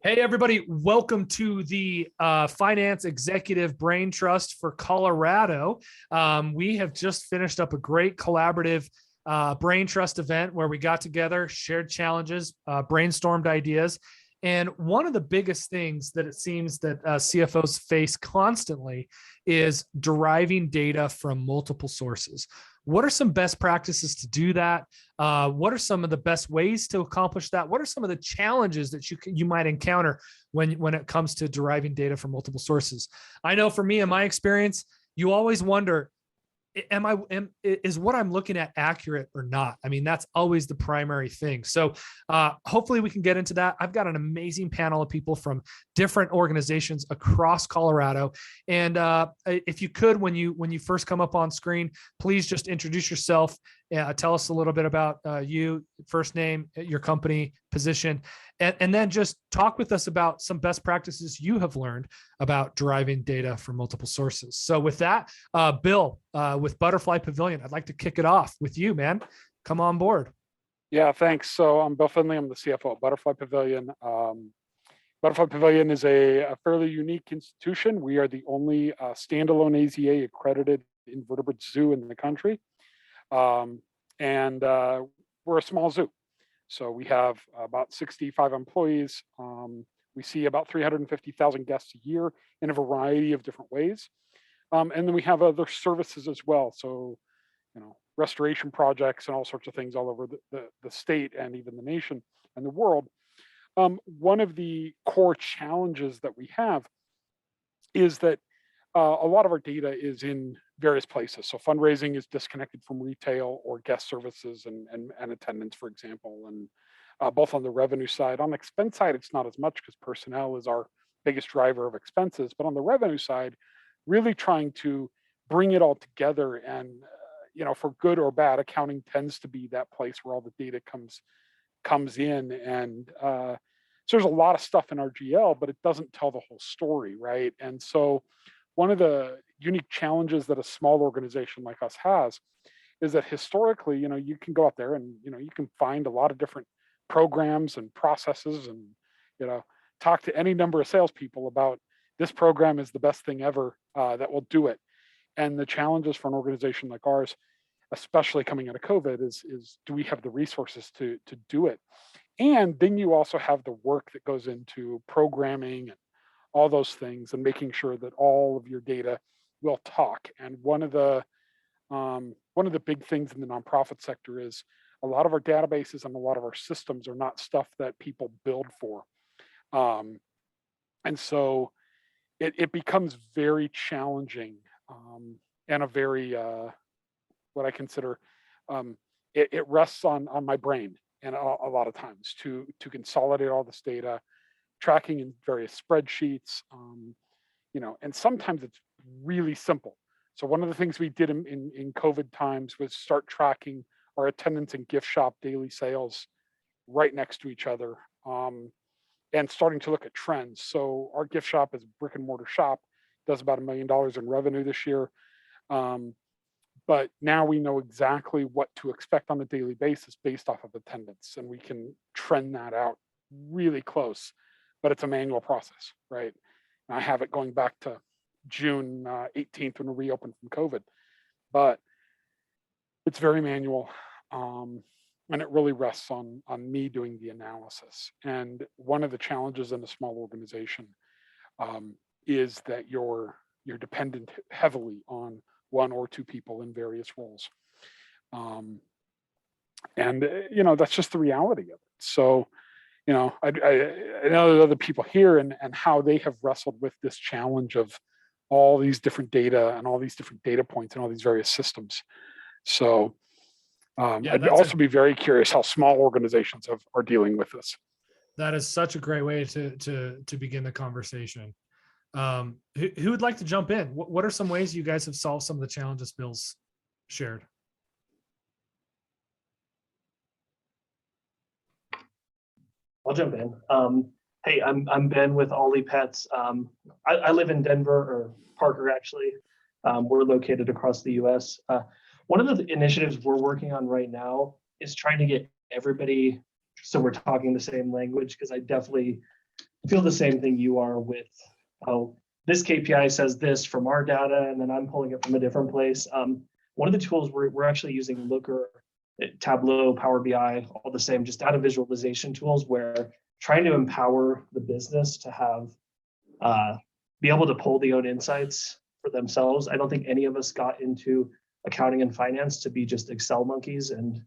Hey, everybody. Welcome to the Finance Executive Brain Trust for Colorado. We have just finished up a great collaborative Brain Trust event where we got together, shared challenges, brainstormed ideas. And one of the biggest things that it seems that CFOs face constantly is deriving data from multiple sources. What are some best practices to do that? What are some of the best ways to accomplish that? What are some of the challenges that you might encounter when it comes to deriving data from multiple sources? I know for me, in my experience, you always wonder, is what I'm looking at accurate or not? I mean, that's always the primary thing. So hopefully we can get into that. I've got an amazing panel of people from different organizations across Colorado. And if you could, when you first come up on screen, please just introduce yourself. Tell us a little bit about you, first name, your company, position, and then just talk with us about some best practices you have learned about deriving data from multiple sources. So with that, Bill, with Butterfly Pavilion, I'd like to kick it off with you, man. Come on board. Yeah, thanks. So I'm Bill Finley. I'm the CFO of Butterfly Pavilion. Butterfly Pavilion is a fairly unique institution. We are the only standalone AZA accredited invertebrate zoo in the country. And we're a small zoo. So we have about 65 employees. We see about 350,000 guests a year in a variety of different ways. And then we have other services as well. So, restoration projects and all sorts of things all over the state and even the nation and the world. One of the core challenges that we have is that a lot of our data is in various places. So fundraising is disconnected from retail or guest services and attendance, for example, and both on the revenue side. On the expense side, it's not as much because personnel is our biggest driver of expenses. But on the revenue side, really trying to bring it all together and, for good or bad, accounting tends to be that place where all the data comes in. And so there's a lot of stuff in our GL, but it doesn't tell the whole story, right? And so one of the unique challenges that a small organization like us has is that historically, you can go out there and, you can find a lot of different programs and processes and, talk to any number of salespeople about this program is the best thing ever that will do it. And the challenges for an organization like ours, especially coming out of COVID, is do we have the resources to do it? And then you also have the work that goes into programming and all those things and making sure that all of your data will talk. And one of the big things in the nonprofit sector is a lot of our databases and a lot of our systems are not stuff that people build for. And so it becomes very challenging and a very, what I consider, it rests on my brain and a lot of times to consolidate all this data, tracking in various spreadsheets, and sometimes it's really simple. So one of the things we did in COVID times was start tracking our attendance and gift shop daily sales right next to each other, and starting to look at trends. So our gift shop is a brick and mortar shop, does about $1 million in revenue this year. But now we know exactly what to expect on a daily basis based off of attendance, and we can trend that out really close, but it's a manual process, right? And I have it going back to June 18th when we reopened from COVID, but it's very manual. And it really rests on me doing the analysis. And one of the challenges in a small organization is that you're dependent heavily on one or two people in various roles. And that's just the reality of it. So, I know there's other people here and how they have wrestled with this challenge of all these different data and all these different data points and all these various systems. So I'd also be very curious how small organizations are dealing with this. That is such a great way to begin the conversation. Who would like to jump in? What are some ways you guys have solved some of the challenges Bill's shared? I'll jump in. Hey, I'm Ben with Ollie Pets. I live in Denver, or Parker actually. We're located across the US. One of the initiatives we're working on right now is trying to get everybody so we're talking the same language, because I definitely feel the same thing you are with, oh, this KPI says this from our data, and then I'm pulling it from a different place. One of the tools we're actually using Looker, Tableau, Power BI, all the same, just data visualization tools where trying to empower the business to have, be able to pull the own insights for themselves. I don't think any of us got into accounting and finance to be just Excel monkeys and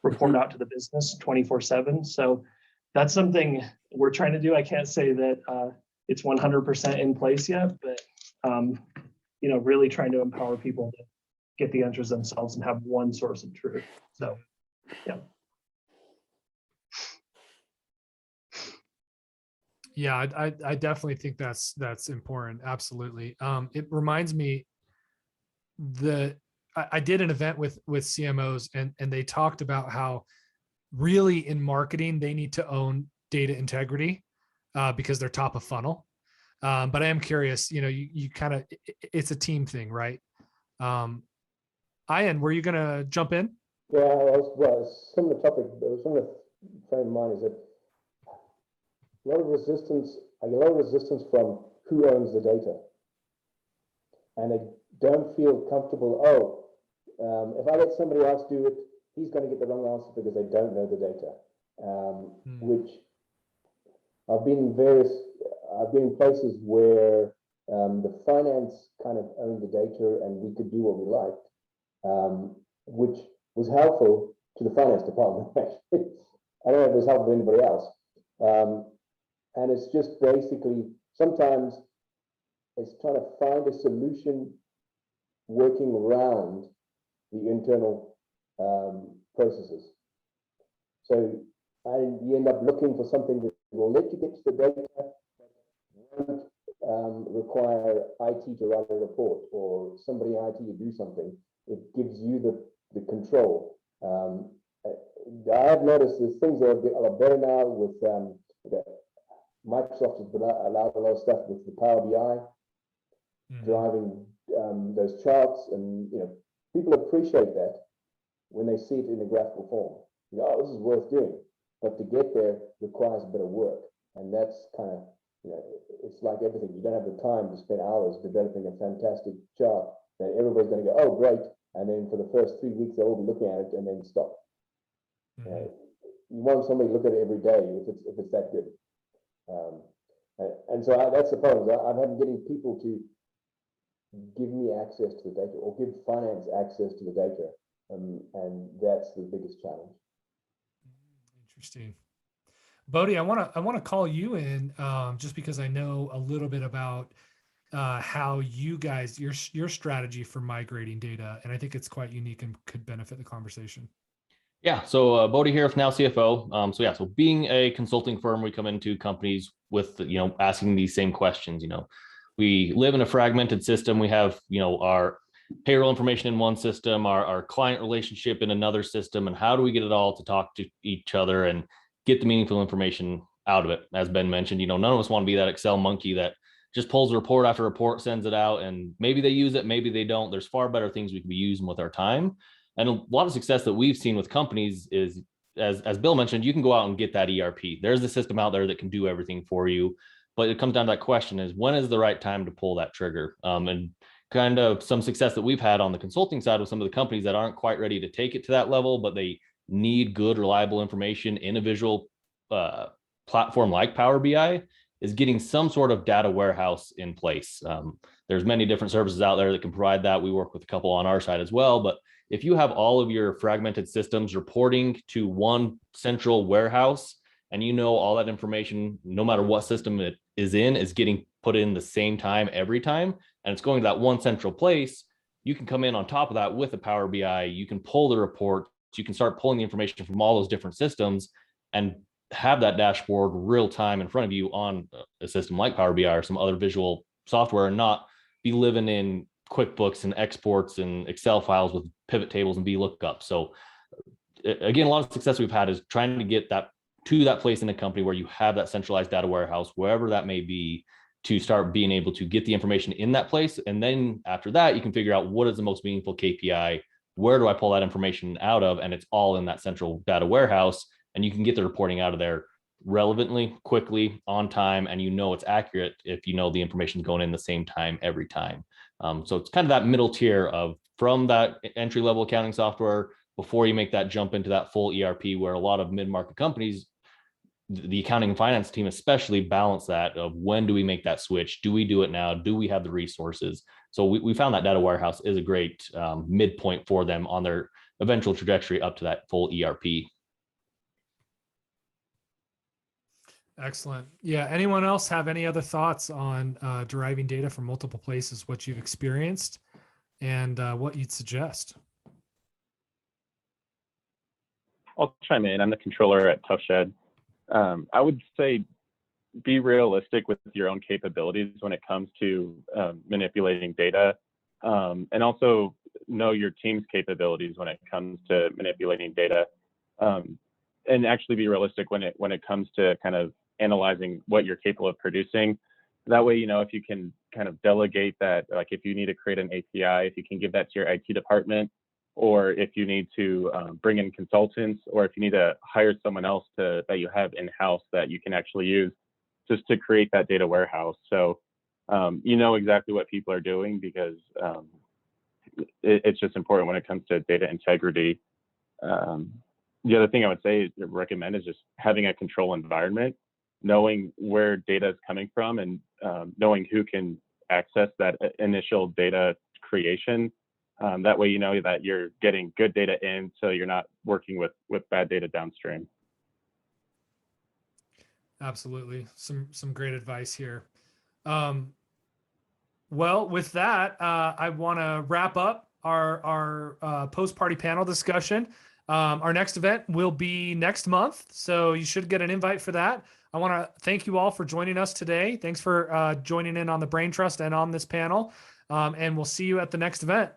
report out to the business 24/7. So that's something we're trying to do. I can't say that it's 100% in place yet, but really trying to empower people to get the answers themselves and have one source of truth. So, yeah. Yeah, I definitely think that's important. Absolutely. It reminds me I did an event with CMOs and they talked about how really in marketing, they need to own data integrity because they're top of funnel. But I am curious, you kind of, it's a team thing, right? Ian, were you going to jump in? Yeah, similar topic, similar frame of mind is that a lot of resistance, I get a lot of resistance from who owns the data. And they don't feel comfortable, if I let somebody else do it, he's going to get the wrong answer because they don't know the data. Which I've been in places where the finance kind of owned the data and we could do what we liked, which was helpful to the finance department. Actually, I don't know if it was helpful to anybody else. And it's just basically, sometimes it's trying to find a solution working around the internal processes. So you end up looking for something that will let you get to the data, but won't require IT to write a report or somebody in IT to do something. It gives you the control. I have noticed there's things that are better now with Microsoft has allowed a lot of stuff with the Power BI, driving those charts, and people appreciate that when they see it in a graphical form. This is worth doing, but to get there requires a bit of work, and that's kind of it's like everything. You don't have the time to spend hours developing a fantastic chart that everybody's going to go, oh great, and then for the first 3 weeks they'll all be looking at it and then stop. You want somebody to look at it every day if it's that good. And so that's the problem. I'm having getting people to give me access to the data or give finance access to the data, and that's the biggest challenge. Interesting. Bodhi, I want to call you in just because I know a little bit about how you guys, your strategy for migrating data, and I think it's quite unique and could benefit the conversation. Yeah, so Bodhi here with NowCFO. So being a consulting firm, we come into companies with asking these same questions. We live in a fragmented system. We have our payroll information in one system, our client relationship in another system, and how do we get it all to talk to each other and get the meaningful information out of it? As Ben mentioned, none of us want to be that Excel monkey that just pulls report after report, sends it out, and maybe they use it, maybe they don't. There's far better things we could be using with our time. And a lot of success that we've seen with companies is, as Bill mentioned, you can go out and get that ERP. There's a system out there that can do everything for you. But it comes down to that question is, when is the right time to pull that trigger? And kind of some success that we've had on the consulting side with some of the companies that aren't quite ready to take it to that level, but they need good, reliable information in a visual platform like Power BI, is getting some sort of data warehouse in place. There's many different services out there that can provide that. We work with a couple on our side as well, but if you have all of your fragmented systems reporting to one central warehouse, and all that information, no matter what system it is in, is getting put in the same time every time, and it's going to that one central place, you can come in on top of that with a Power BI. You can pull the reports, you can start pulling the information from all those different systems and have that dashboard real time in front of you on a system like Power BI or some other visual software, and not be living in QuickBooks and exports and Excel files with pivot tables and VLOOKUP. So again, a lot of success we've had is trying to get that to that place in a company where you have that centralized data warehouse, wherever that may be, to start being able to get the information in that place. And then after that, you can figure out what is the most meaningful KPI, where do I pull that information out of, and it's all in that central data warehouse, and you can get the reporting out of there relevantly, quickly, on time, and you know it's accurate if you know the information is going in the same time every time. So it's kind of that middle tier of from that entry level accounting software before you make that jump into that full ERP, where a lot of mid-market companies, the accounting and finance team especially, balance that of when do we make that switch? Do we do it now? Do we have the resources? So we found that data warehouse is a great midpoint for them on their eventual trajectory up to that full ERP. Excellent. Yeah. Anyone else have any other thoughts on deriving data from multiple places, what you've experienced and what you'd suggest? I'll chime in. I'm the controller at Tough Shed. I would say be realistic with your own capabilities when it comes to manipulating data, and also know your team's capabilities when it comes to manipulating data, and actually be realistic when it comes to kind of analyzing what you're capable of producing. That way, you know, if you can kind of delegate that, like if you need to create an API, if you can give that to your IT department, or if you need to bring in consultants, or if you need to hire someone else that you have in-house that you can actually use just to create that data warehouse. So you know exactly what people are doing, because it's just important when it comes to data integrity. The other thing I would say, recommend, is just having a control environment, knowing where data is coming from, and knowing who can access that initial data creation. That way, you know that you're getting good data in, so you're not working with bad data downstream. Absolutely. Some great advice here. Well, with that, I want to wrap up our post-party panel discussion. Our next event will be next month, so you should get an invite for that. I want to thank you all for joining us today. Thanks for joining in on the Brain Trust and on this panel, and we'll see you at the next event.